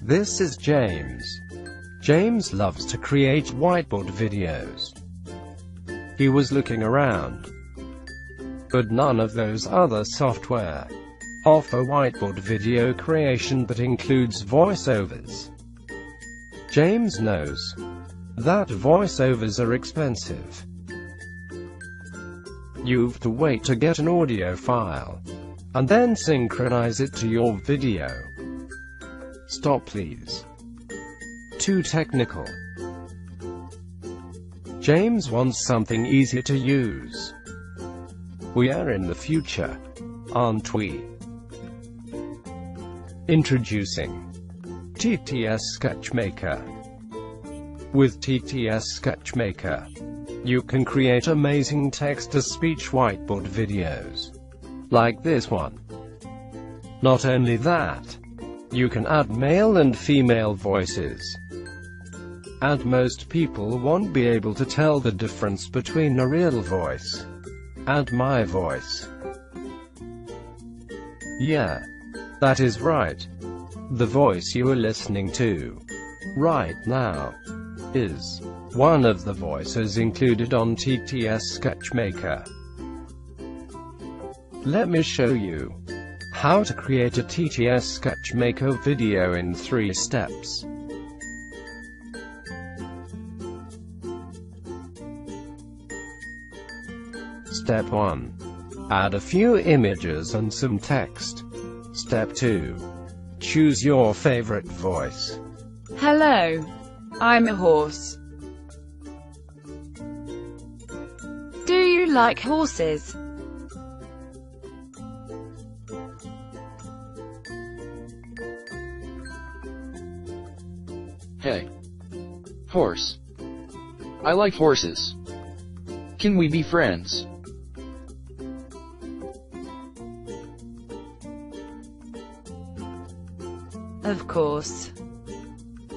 This is James. James loves to create whiteboard videos. He was looking around, but none of those other software offer whiteboard video creation that includes voiceovers. James knows that voiceovers are expensive. You've to wait to get an audio file, and then synchronize it to your video. Stop please. Too technical. James wants something easy to use. We are in the future, aren't we? Introducing TTS Sketch Maker. With TTS Sketch Maker, you can create amazing text-to-speech whiteboard videos, like this one. Not only that, you can add male and female voices, and most people won't be able to tell the difference between a real voice and my voice. Yeah, that is right. The voice you are listening to right now is one of the voices included on TTS Sketch Maker. Let me show you how to create a TTS Sketch Maker video in 3 steps. Step 1. Add a few images and some text. Step 2. Choose your favorite voice. Hello. I'm a horse. Do you like horses? Hey. Horse. I like horses. Can we be friends? Of course.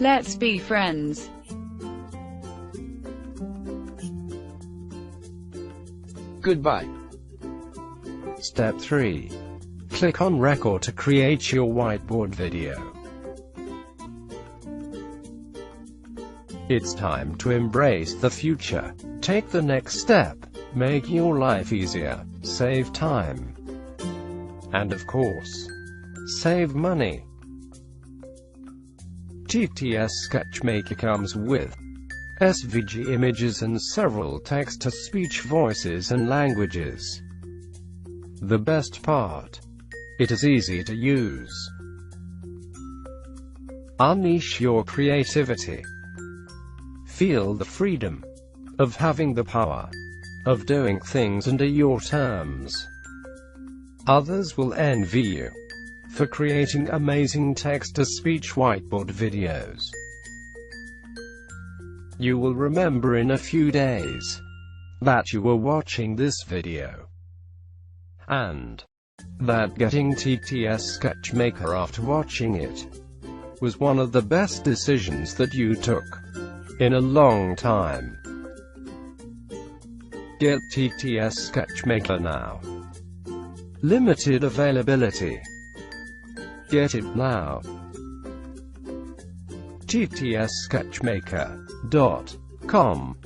Let's be friends. Goodbye. Step 3. Click on Record to create your whiteboard video. It's time to embrace the future. Take the next step. Make your life easier, save time, and of course, save money. TTS Sketch Maker comes with SVG images and several text-to-speech voices and languages. The best part, it is easy to use. Unleash your creativity. Feel the freedom of having the power of doing things under your terms. Others will envy you for creating amazing text-to-speech whiteboard videos. You will remember in a few days that you were watching this video, and that getting TTS Sketch Maker after watching it was one of the best decisions that you took in a long time. Get TTS Sketch Maker now. Limited availability. Get it now. TTSSketchmaker.com